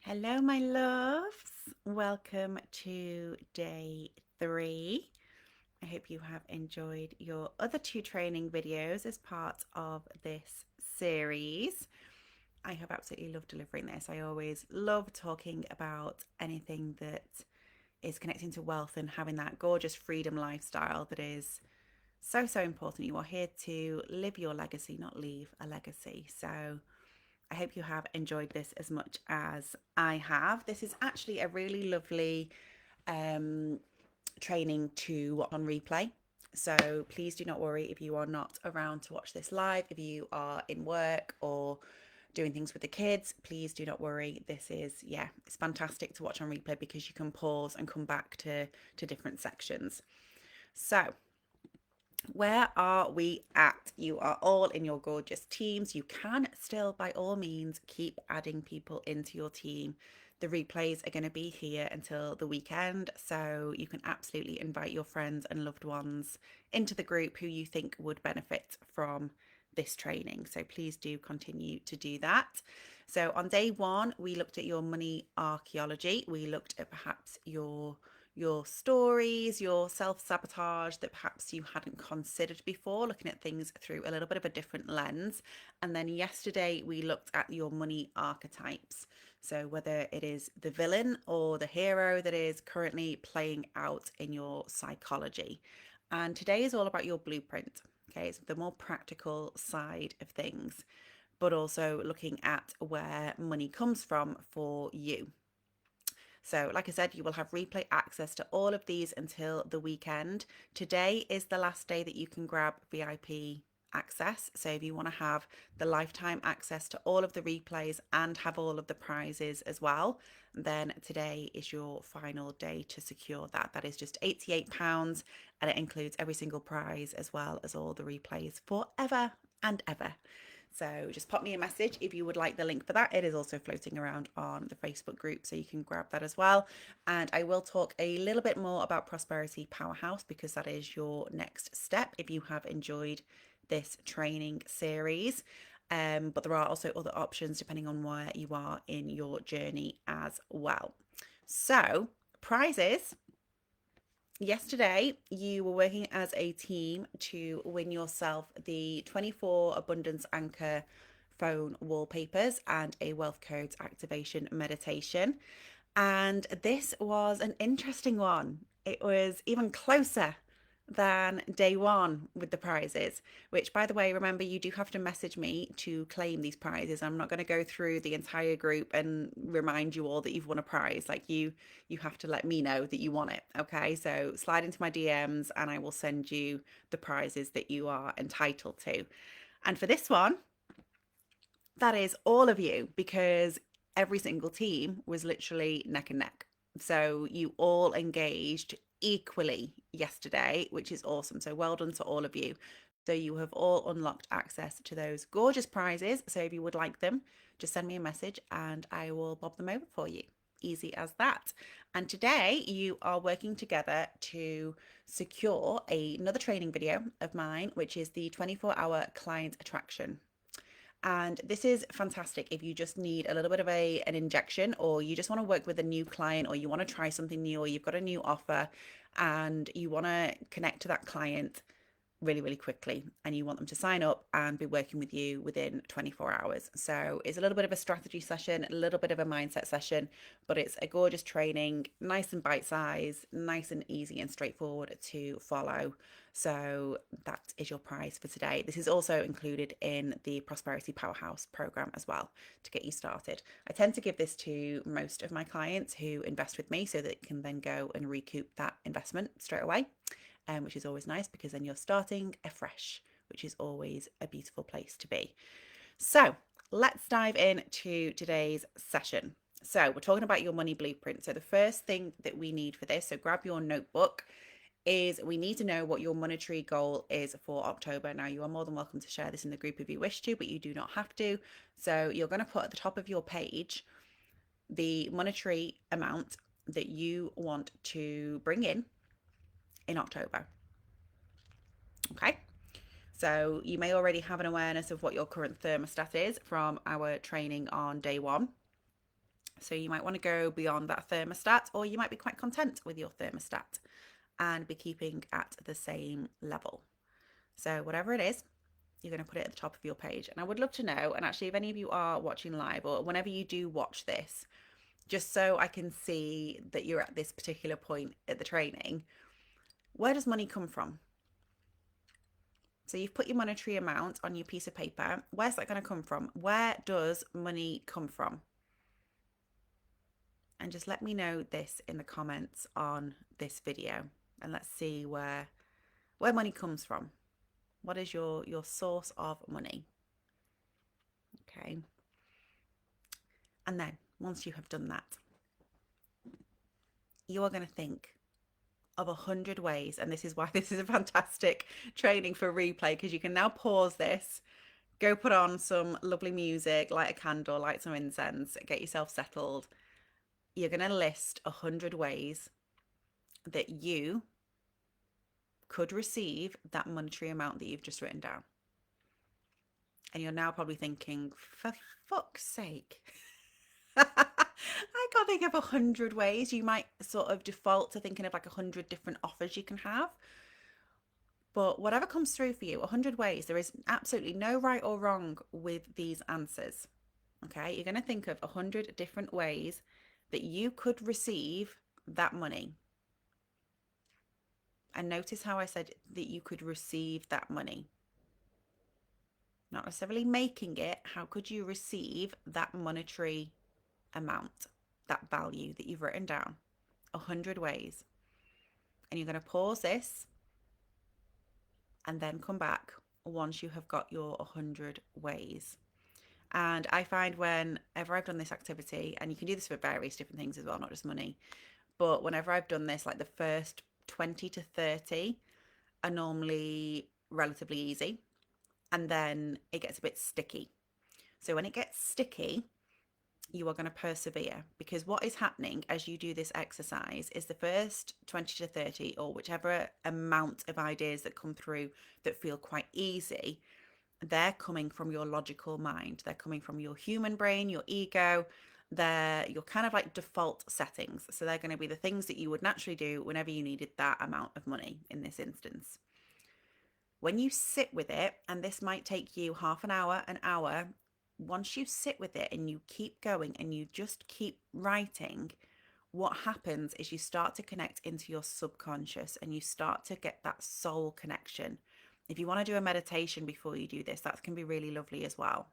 Hello, my loves. Welcome to day 3. I hope you have enjoyed your other 2 training videos as part of this series. I have absolutely loved delivering this. I always love talking about anything that is connecting to wealth and having that gorgeous freedom lifestyle that is so important. You are here to live your legacy, not leave a legacy. So I hope you have enjoyed this as much as I have. This is actually a really lovely um, training to watch on replay. So please do not worry if you are not around to watch this live. If you are in work or doing things with the kids, please do not worry. This is, yeah, it's fantastic to watch on replay because you can pause and come back to different sections. So where are we at? You are all in your gorgeous teams. You can still, by all means, keep adding people into your team. The replays are going to be here until the weekend, so you can absolutely invite your friends and loved ones into the group who you think would benefit from this training. So please do continue to do that. So on day 1, we looked at your money archaeology. We looked at perhaps your stories, your self sabotage that perhaps you hadn't considered before, looking at things through a little bit of a different lens. And then yesterday, we looked at your money archetypes. So, whether it is the villain or the hero that is currently playing out in your psychology. And today is all about your blueprint. Okay, it's the more practical side of things, but also looking at where money comes from for you. So, like I said, you will have replay access to all of these until the weekend. Today is the last day that you can grab VIP access. So, if you want to have the lifetime access to all of the replays and have all of the prizes as well, then today is your final day to secure that. That is just £88 and it includes every single prize as well as all the replays forever and ever. So just pop me a message if you would like the link for that. It is also floating around on the Facebook group, so you can grab that as well. And I will talk a little bit more about Prosperity Powerhouse because that is your next step if you have enjoyed this training series. But there are also other options depending on where you are in your journey as well. So, prizes. Yesterday, you were working as a team to win yourself the 24 Abundance Anchor phone wallpapers and a Wealth Codes activation meditation. And this was an interesting one. It was even closer than day 1 with the prizes, which, by the way, remember, you do have to message me to claim these prizes. I'm not going to go through the entire group and remind you all that you've won a prize. Like, you have to let me know that you won it. Okay, so slide into my DMs and I will send you the prizes that you are entitled to. And for this one, that is all of you, because every single team was literally neck and neck. So you all engaged equally yesterday, which is awesome. So well done to all of you. So you have all unlocked access to those gorgeous prizes. So if you would like them, just send me a message and I will bob them over for you. Easy as that. And today you are working together to secure another training video of mine, which is the 24-hour client attraction. And this is fantastic if you just need a little bit of an injection, or you just want to work with a new client, or you want to try something new, or you've got a new offer and you want to connect to that client really quickly and you want them to sign up and be working with you within 24 hours. So it's a little bit of a strategy session, a little bit of a mindset session, but it's a gorgeous training, nice and bite size, nice and easy and straightforward to follow. So that is your prize for today. This is also included in the Prosperity Powerhouse program as well to get you started. I tend to give this to most of my clients who invest with me so that they can then go and recoup that investment straight away, which is always nice because then you're starting afresh, which is always a beautiful place to be. So let's dive into today's session. So we're talking about your money blueprint. So the first thing that we need for this, so grab your notebook, is we need to know what your monetary goal is for October. Now, you are more than welcome to share this in the group if you wish to, but you do not have to. So you're going to put at the top of your page the monetary amount that you want to bring in October. Okay. So you may already have an awareness of what your current thermostat is from our training on day 1. So you might want to go beyond that thermostat, or you might be quite content with your thermostat and be keeping at the same level. So whatever it is, you're going to put it at the top of your page. And I would love to know, and actually if any of you are watching live or whenever you do watch this, just so I can see that you're at this particular point at the training, where does money come from? So you've put your monetary amount on your piece of paper. Where's that going to come from? Where does money come from? And just let me know this in the comments on this video, and let's see where money comes from. What is your source of money? Okay. And then once you have done that, you are going to think of 100 ways. And this is why this is a fantastic training for replay, because you can now pause this, go put on some lovely music, light a candle, light some incense, get yourself settled. You're going to list 100 ways that you could receive that monetary amount that you've just written down. And you're now probably thinking, for fuck's sake. I can't think of 100 ways. You might sort of default to thinking of like 100 different offers you can have. But whatever comes through for you, 100 ways, there is absolutely no right or wrong with these answers. Okay, you're going to think of 100 different ways that you could receive that money. And notice how I said that you could receive that money. Not necessarily making it. How could you receive that monetary amount, that value that you've written down? 100 ways. And you're going to pause this and then come back once you have got your 100 ways. And I find whenever I've done this activity, and you can do this for various different things as well, not just money, but whenever I've done this, like the first 20 to 30 are normally relatively easy, and then it gets a bit sticky. So when it gets sticky, you are going to persevere, because what is happening as you do this exercise is the first 20 to 30, or whichever amount of ideas that come through that feel quite easy, they're coming from your logical mind. They're coming from your human brain, your ego. They're your kind of like default settings. So they're going to be the things that you would naturally do whenever you needed that amount of money in this instance. When you sit with it, and this might take you half an hour, once you sit with it and you keep going and you just keep writing, what happens is you start to connect into your subconscious and you start to get that soul connection. If you want to do a meditation before you do this, that can be really lovely as well.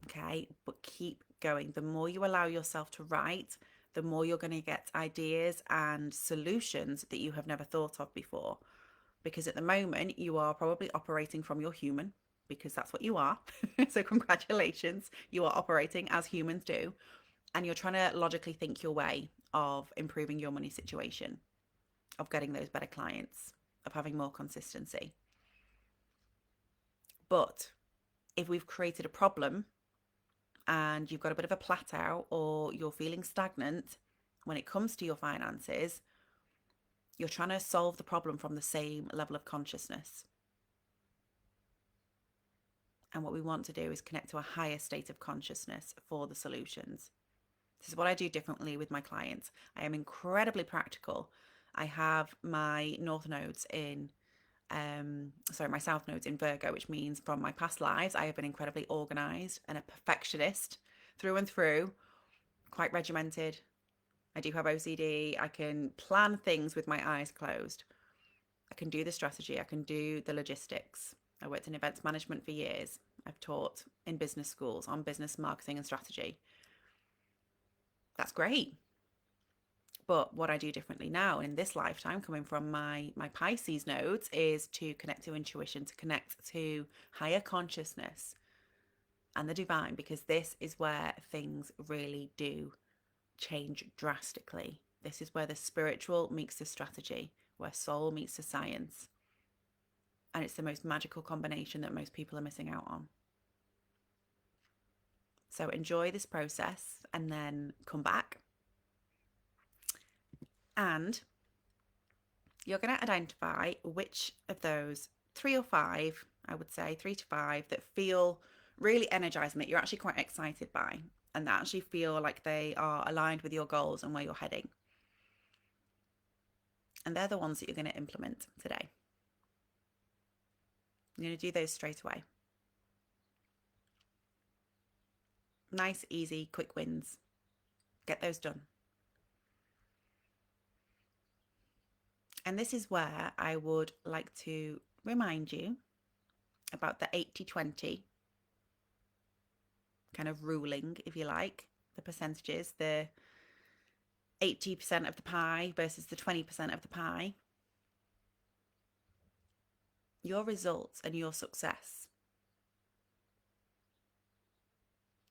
Okay, but keep going. The more you allow yourself to write, the more you're going to get ideas and solutions that you have never thought of before. Because at the moment, you are probably operating from your human, because that's what you are. So congratulations, you are operating as humans do. And you're trying to logically think your way of improving your money situation, of getting those better clients, of having more consistency. But if we've created a problem and you've got a bit of a plateau, or you're feeling stagnant when it comes to your finances, you're trying to solve the problem from the same level of consciousness. And what we want to do is connect to a higher state of consciousness for the solutions. This is what I do differently with my clients. I am incredibly practical. I have my north nodes in, my south nodes in Virgo, which means from my past lives, I have been incredibly organized and a perfectionist through and through, quite regimented. I do have OCD. I can plan things with my eyes closed. I can do the strategy. I can do the logistics. I worked in events management for years. I've taught in business schools on business marketing and strategy. That's great. But what I do differently now in this lifetime, coming from my Pisces nodes, is to connect to intuition, to connect to higher consciousness and the divine, because this is where things really do change drastically. This is where the spiritual meets the strategy, where soul meets the science. And it's the most magical combination that most people are missing out on. So enjoy this process and then come back. And you're going to identify which of those 3 or 5, I would say 3 to 5, that feel really energizing, that you're actually quite excited by. and actually feel like they are aligned with your goals and where you're heading. And they're the ones that you're going to implement today. You're going to do those straight away. Nice, easy, quick wins. Get those done. And this is where I would like to remind you about the 80-20 kind of ruling, if you like, the percentages, the 80% of the pie versus the 20% of the pie. Your results and your success,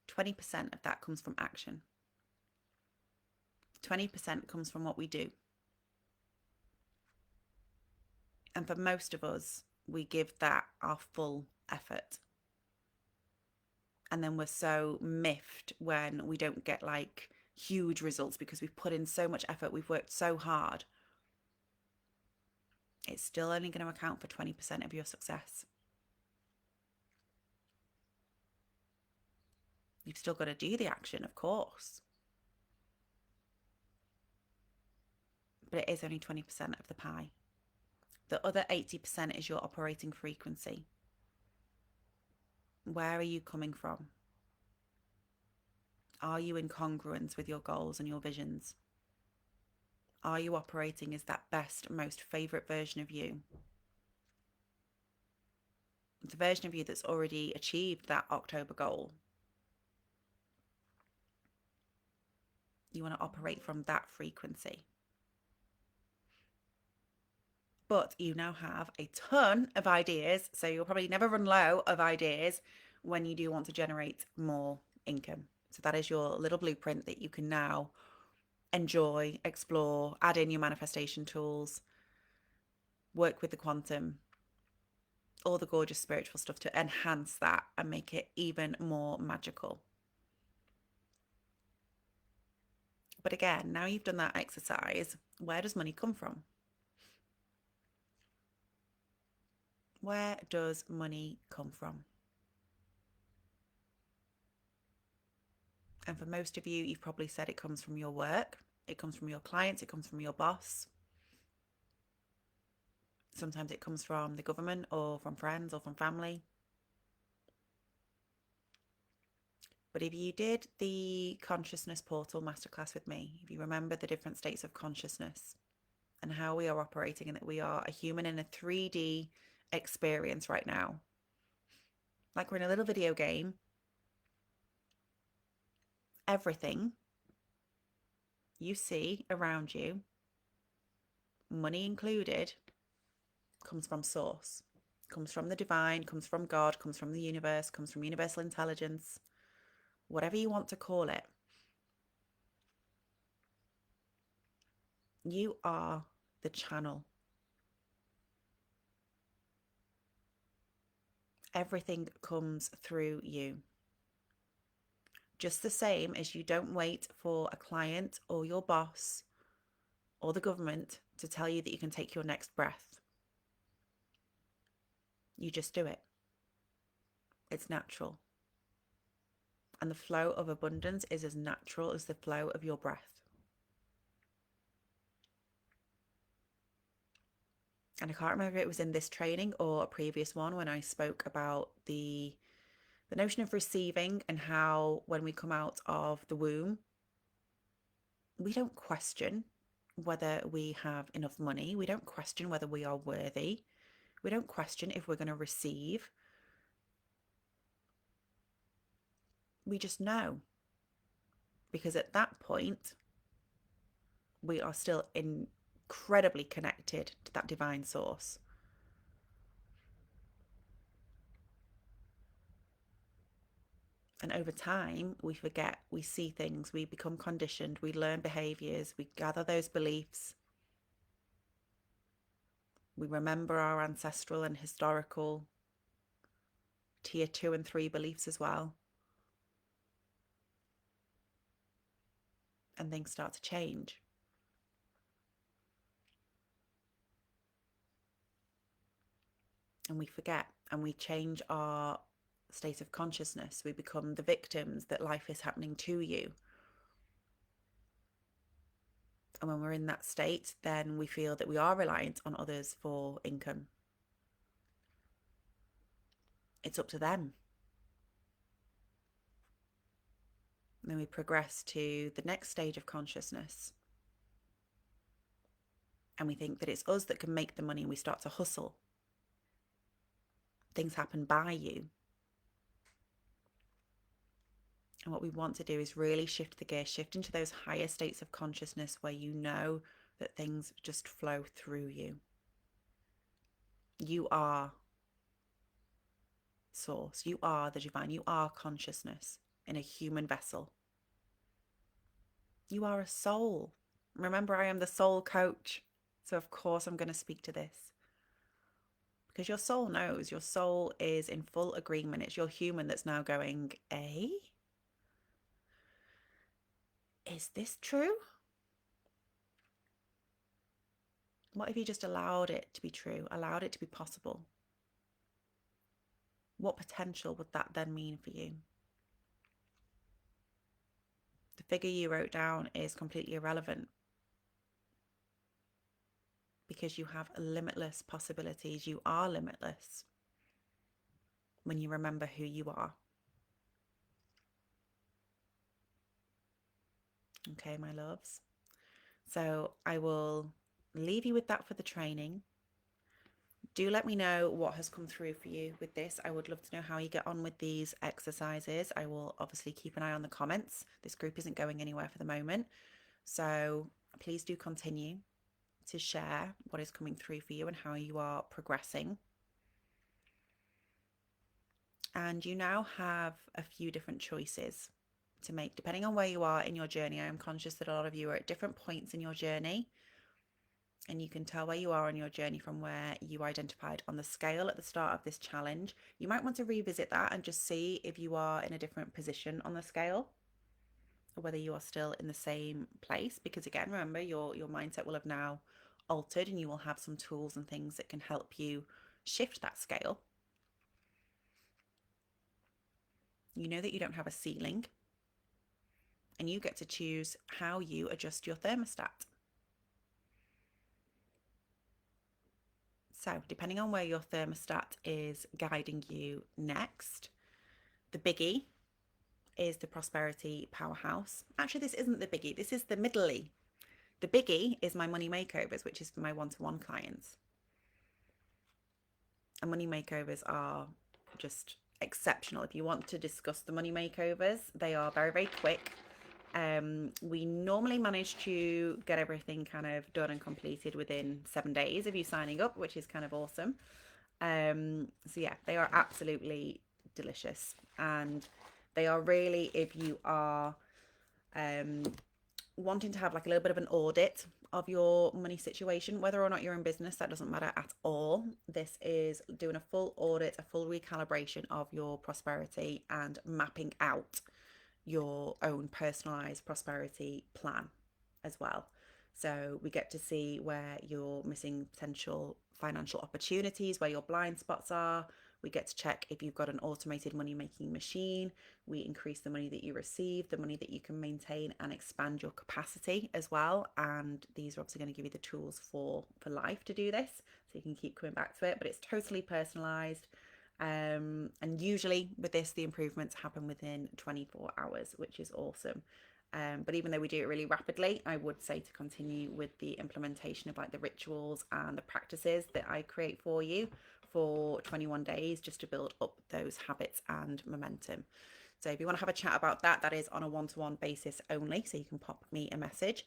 20% of that comes from action. 20% comes from what we do. And for most of us, we give that our full effort. And then we're so miffed when we don't get like huge results because we've put in so much effort, we've worked so hard. It's still only going to account for 20% of your success. You've still got to do the action, of course. But it is only 20% of the pie. The other 80% is your operating frequency. Where are you coming from? Are you in congruence with your goals and your visions? Are you operating as that best, most favourite version of you? The version of you that's already achieved that October goal. You want to operate from that frequency. But you now have a ton of ideas, so you'll probably never run low of ideas when you do want to generate more income. So that is your little blueprint that you can now enjoy, explore, add in your manifestation tools, work with the quantum, all the gorgeous spiritual stuff to enhance that and make it even more magical. But again, now you've done that exercise, where does money come from? Where does money come from? And for most of you, you've probably said it comes from your work, it comes from your clients, it comes from your boss. Sometimes it comes from the government or from friends or from family. But if you did the consciousness portal masterclass with me, if you remember the different states of consciousness and how we are operating and that we are a human in a 3D experience right now, like we're in a little video game, everything you see around you, money included, comes from source, comes from the divine, comes from God, comes from the universe, comes from universal intelligence, whatever you want to call it. You are the channel. Everything comes through you. Just the same as you don't wait for a client or your boss or the government to tell you that you can take your next breath. You just do it. It's natural. And the flow of abundance is as natural as the flow of your breath. And I can't remember if it was in this training or a previous one when I spoke about the notion of receiving and how when we come out of the womb, we don't question whether we have enough money. We don't question whether we are worthy. We don't question if we're going to receive. We just know. Because at that point, we are still incredibly connected to that divine source. And over time, we forget, we see things, we become conditioned, we learn behaviors, we gather those beliefs. We remember our ancestral and historical tier 2 and 3 beliefs as well. And things start to change. And we forget and we change our state of consciousness. We become the victims that life is happening to you. And when we're in that state, then we feel that we are reliant on others for income. It's up to them. And then we progress to the next stage of consciousness. And we think that it's us that can make the money, and we start to hustle. Things happen by you. And what we want to do is really shift the gear, shift into those higher states of consciousness where you know that things just flow through you. You are source. You are the divine. You are consciousness in a human vessel. You are a soul. Remember, I am the soul coach. So of course I'm going to speak to this. Because your soul knows. Your soul is in full agreement. It's your human that's now going, is this true? What if you just allowed it to be true, allowed it to be possible? What potential would that then mean for you? The figure you wrote down is completely irrelevant because you have limitless possibilities. You are limitless when you remember who you are. Okay, my loves. So I will leave you with that for the training. Do let me know what has come through for you with this. I would love to know how you get on with these exercises. I will obviously keep an eye on the comments. This group isn't going anywhere for the moment. So please do continue to share what is coming through for you and how you are progressing. And you now have a few different choices to make depending on where you are in your journey. I am conscious that a lot of you are at different points in your journey, and you can tell where you are on your journey from where you identified on the scale at the start of this challenge. You might want to revisit that and just see if you are in a different position on the scale, or whether you are still in the same place, because again, remember, your mindset will have now altered, and you will have some tools and things that can help you shift that scale. You know that you don't have a ceiling, and you get to choose how you adjust your thermostat. So depending on where your thermostat is guiding you next, the biggie is the prosperity powerhouse. Actually, this isn't the biggie. This is the middly. The biggie is my money makeovers, which is for my one-to-one clients. And money makeovers are just exceptional. If you want to discuss the money makeovers, they are very, very quick. We normally manage to get everything kind of done and completed within 7 days of you signing up, which is kind of awesome. So yeah, they are absolutely delicious, and they are really, if you are wanting to have like a little bit of an audit of your money situation, whether or not you're in business, that doesn't matter at all. This is doing a full audit, a full recalibration of your prosperity and mapping out your own personalized prosperity plan as well. So we get to see where you're missing potential financial opportunities, where your blind spots are. We get to check if you've got an automated money making machine. We increase the money that you receive, the money that you can maintain, and expand your capacity as well. And these are obviously going to give you the tools for life to do this, so you can keep coming back to it. But it's totally personalized. And usually with this, the improvements happen within 24 hours, which is awesome. But even though we do it really rapidly, I would say to continue with the implementation of like the rituals and the practices that I create for you for 21 days, just to build up those habits and momentum. So if you want to have a chat about that, that is on a one-to-one basis only, so you can pop me a message.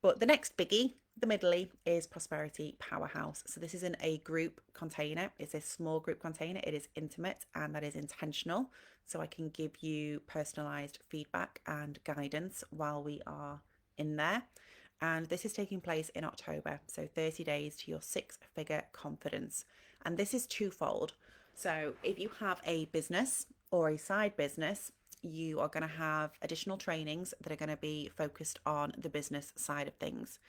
But the next biggie, the middly, is prosperity powerhouse. So this is in a group container. It's a small group container. It is intimate, and that is intentional. So I can give you personalized feedback and guidance while we are in there. And this is taking place in October. So 30 days to your six-figure confidence. And this is twofold. So if you have a business or a side business, you are going to have additional trainings that are going to be focused on the business side of things.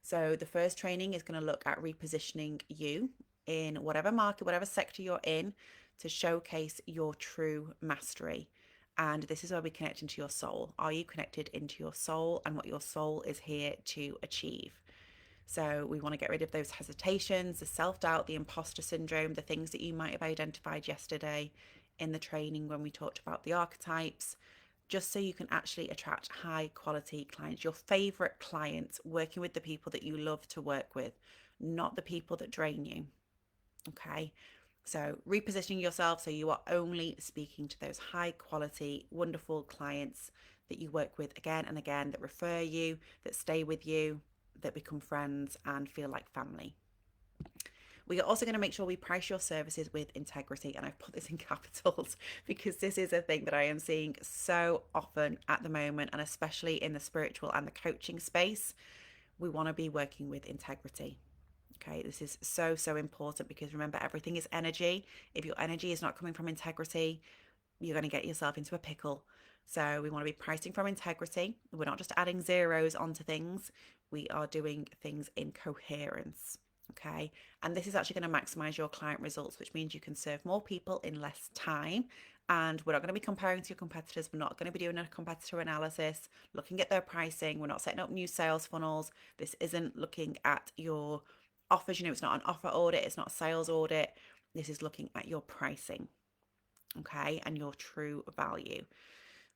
So the first training is going to look at repositioning you in whatever market, whatever sector you're in, to showcase your true mastery. And this is where we connect into your soul. Are you connected into your soul and what your soul is here to achieve? So we want to get rid of those hesitations, the self-doubt, the imposter syndrome, the things that you might have identified yesterday in the training when we talked about the archetypes, just so you can actually attract high quality clients, your favorite clients, working with the people that you love to work with, not the people that drain you. Okay. So repositioning yourself so you are only speaking to those high quality, wonderful clients that you work with again and again, that refer you, that stay with you, that become friends and feel like family. We are also going to make sure we price your services with integrity. And I've put this in capitals because this is a thing that I am seeing so often at the moment, and especially in the spiritual and the coaching space. We want to be working with integrity. Okay, this is so, so important because remember, everything is energy. If your energy is not coming from integrity, you're going to get yourself into a pickle. So we want to be pricing from integrity. We're not just adding zeros onto things, we are doing things in coherence. Okay, and this is actually going to maximize your client results, which means you can serve more people in less time. And we're not going to be comparing to your competitors. We're not going to be doing a competitor analysis, looking at their pricing. We're not setting up new sales funnels. This isn't looking at your offers. It's not an offer audit, it's not a sales audit. This is looking at your pricing, okay, and your true value.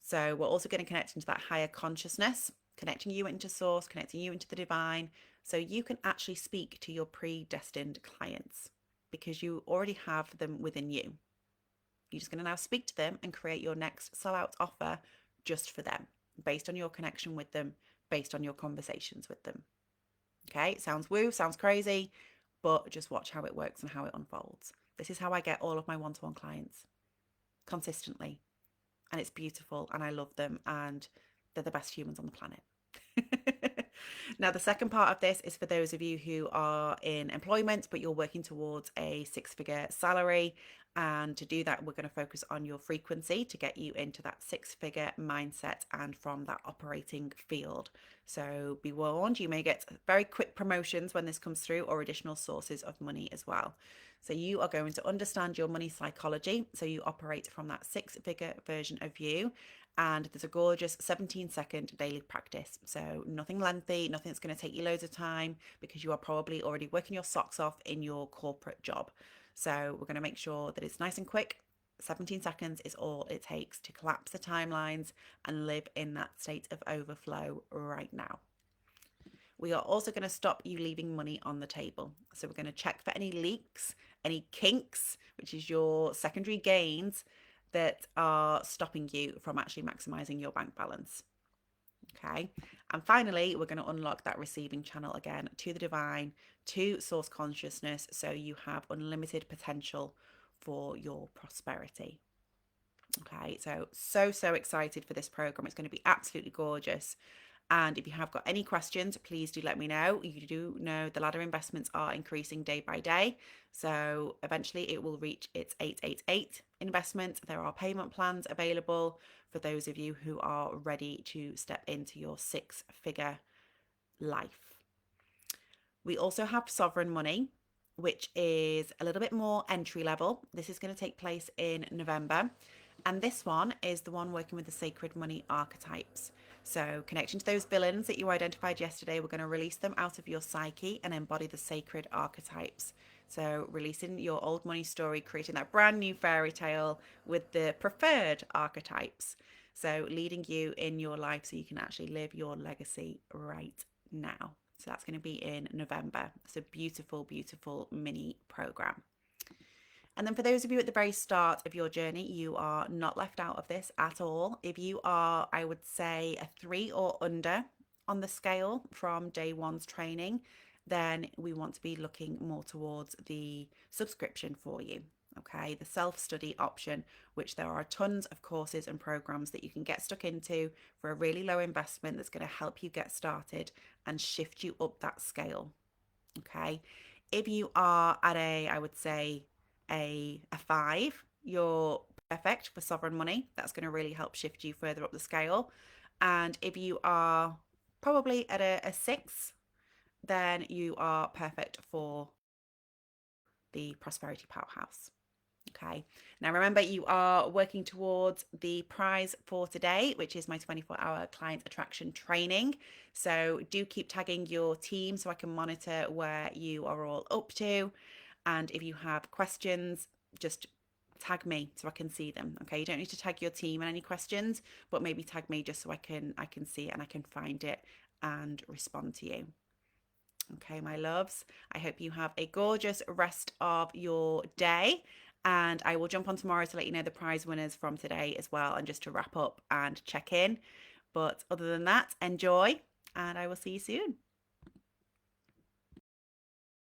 So we're also going to connect into that higher consciousness, connecting you into source, connecting you into the divine, so you can actually speak to your predestined clients because you already have them within you. You're just going to now speak to them and create your next sellout offer just for them, based on your connection with them, based on your conversations with them. Okay, sounds woo, sounds crazy, but just watch how it works and how it unfolds. This is how I get all of my one-to-one clients consistently. And it's beautiful and I love them and they're the best humans on the planet. Now, the second part of this is for those of you who are in employment, but you're working towards a six-figure salary. And to do that, we're going to focus on your frequency to get you into that six-figure mindset and from that operating field. So be warned, you may get very quick promotions when this comes through or additional sources of money as well. So you are going to understand your money psychology. So you operate from that six-figure version of you. And there's a gorgeous 17-second daily practice. So nothing lengthy, nothing that's going to take you loads of time because you are probably already working your socks off in your corporate job. So we're going to make sure that it's nice and quick. 17 seconds is all it takes to collapse the timelines and live in that state of overflow right now. We are also going to stop you leaving money on the table. So we're going to check for any leaks, any kinks, which is your secondary gains that are stopping you from actually maximizing your bank balance. Okay. And finally, we're going to unlock that receiving channel again to the divine, to source consciousness, so you have unlimited potential for your prosperity. Okay, so excited for this program. It's going to be absolutely gorgeous. And if you have got any questions, please do let me know. You do know the ladder investments are increasing day by day. So eventually it will reach its 888 investment. There are payment plans available for those of you who are ready to step into your six-figure life. We also have Sovereign Money, which is a little bit more entry level. This is going to take place in November. And this one is the one working with the sacred money archetypes. So connecting to those villains that you identified yesterday, we're going to release them out of your psyche and embody the sacred archetypes. So releasing your old money story, creating that brand new fairy tale with the preferred archetypes. So leading you in your life so you can actually live your legacy right now. So that's going to be in November. It's a beautiful, beautiful mini program. And then for those of you at the very start of your journey, you are not left out of this at all. If you are, I would say, a 3 or under on the scale from day one's training, then we want to be looking more towards the subscription for you. Okay, the self-study option, which there are tons of courses and programs that you can get stuck into for a really low investment that's going to help you get started and shift you up that scale. Okay, if you are at I would say, a 5, you're perfect for Sovereign Money. That's going to really help shift you further up the scale. And if you are probably at a 6, then you are perfect for the Prosperity Powerhouse. Okay. Now remember, you are working towards the prize for today, which is my 24-hour client attraction training. So do keep tagging your team so I can monitor where you are all up to. And if you have questions, just tag me so I can see them. Okay. You don't need to tag your team in any questions, but maybe tag me just so I can see it and I can find it and respond to you. Okay, my loves. I hope you have a gorgeous rest of your day. And I will jump on tomorrow to let you know the prize winners from today as well, and just to wrap up and check in. But other than that, enjoy, and I will see you soon.